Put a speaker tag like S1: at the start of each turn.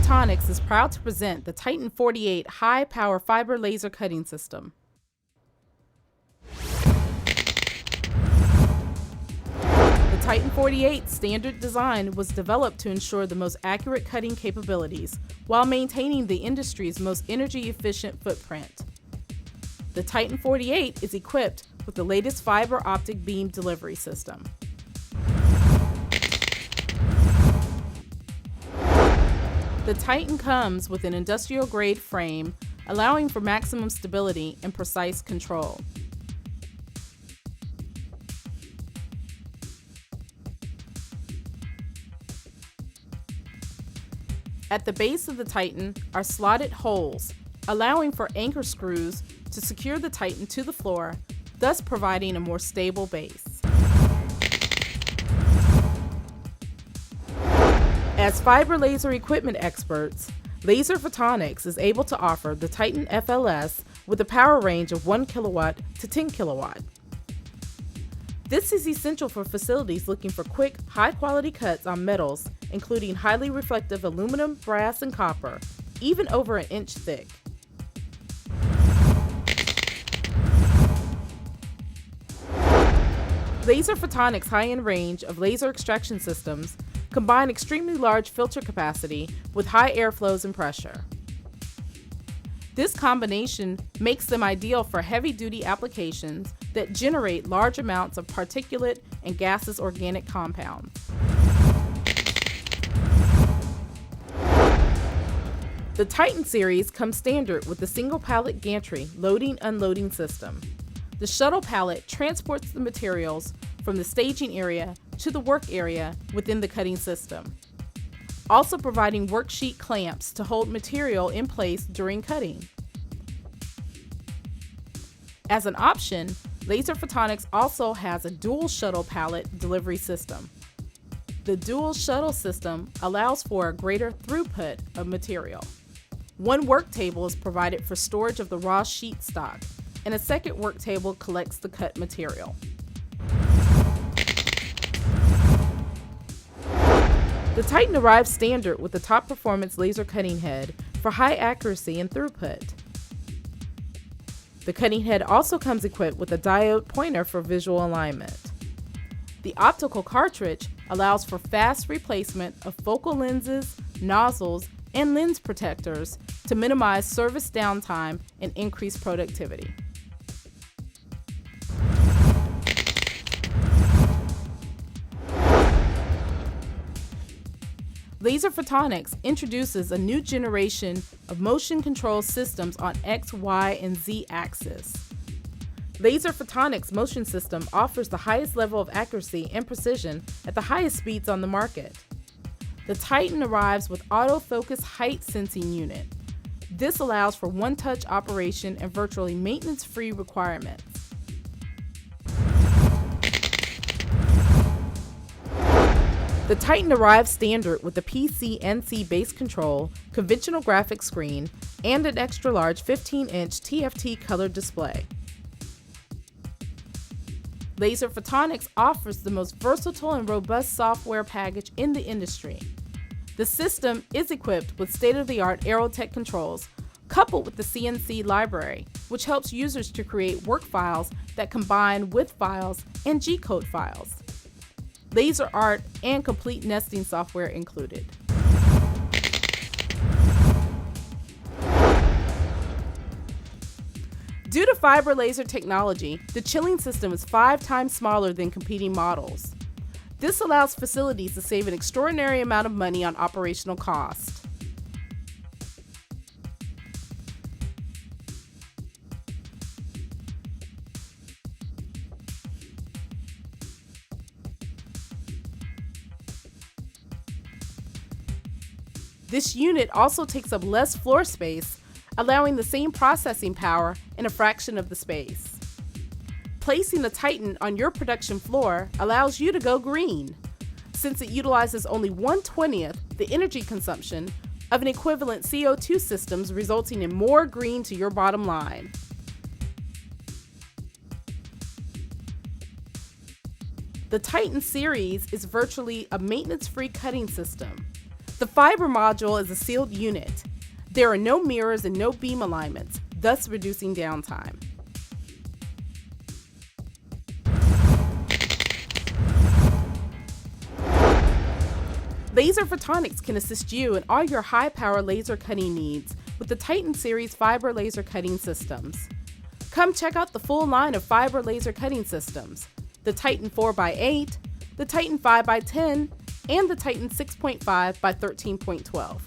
S1: Photonics is proud to present the Titan 48 high-power fiber laser cutting system. The Titan 48 standard design was developed to ensure the most accurate cutting capabilities while maintaining the industry's most energy-efficient footprint. The Titan 48 is equipped with the latest fiber optic beam delivery system. The Titan comes with an industrial-grade frame, allowing for maximum stability and precise control. At the base of the Titan are slotted holes, allowing for anchor screws to secure the Titan to the floor, thus providing a more stable base. As fiber laser equipment experts, Laser Photonics is able to offer the Titan FLS with a power range of 1 kilowatt to 10 kilowatt. This is essential for facilities looking for quick, high-quality cuts on metals, including highly reflective aluminum, brass, and copper, even over an inch thick. Laser Photonics' high-end range of laser extraction systems combine extremely large filter capacity with high airflows and pressure. This combination makes them ideal for heavy-duty applications that generate large amounts of particulate and gaseous organic compounds. The Titan series comes standard with a single pallet gantry loading-unloading system. The Shuttle pallet transports the materials from the staging area to the work area within the cutting system, also providing worksheet clamps to hold material in place during cutting. As an option, Laser Photonics also has a dual shuttle pallet delivery system. The dual shuttle system allows for a greater throughput of material. One work table is provided for storage of the raw sheet stock, and a second work table collects the cut material. The Titan arrives standard with the top performance laser cutting head for high accuracy and throughput. The cutting head also comes equipped with a diode pointer for visual alignment. The optical cartridge allows for fast replacement of focal lenses, nozzles, and lens protectors to minimize service downtime and increase productivity. Laser Photonics introduces a new generation of motion control systems on X, Y, and Z axis. Laser Photonics motion system offers the highest level of accuracy and precision at the highest speeds on the market. The Titan arrives with Autofocus height sensing unit. This allows for one-touch operation and virtually maintenance-free requirements. The Titan arrives standard with a PC-NC base control, conventional graphics screen, and an extra-large 15-inch TFT color display. Laser Photonics offers the most versatile and robust software package in the industry. The system is equipped with state-of-the-art Aerotech controls, coupled with the CNC library, which helps users to create work files that combine with files and G-code files. Laser art and complete nesting software included. Due to fiber laser technology, the chilling system is 5 times smaller than competing models. This allows facilities to save an extraordinary amount of money on operational cost. This unit also takes up less floor space, allowing the same processing power in a fraction of the space. Placing the Titan on your production floor allows you to go green, since it utilizes only 1/20th the energy consumption of an equivalent CO2 systems, resulting in more green to your bottom line. The Titan series is virtually a maintenance-free cutting system. The fiber module is a sealed unit. There are no mirrors and no beam alignments, thus reducing downtime. Laser Photonics can assist you in all your high-power laser cutting needs with the Titan Series fiber laser cutting systems. Come check out the full line of fiber laser cutting systems: the Titan 4x8, the Titan 5x10, and the Titan 6.5 by 13.12.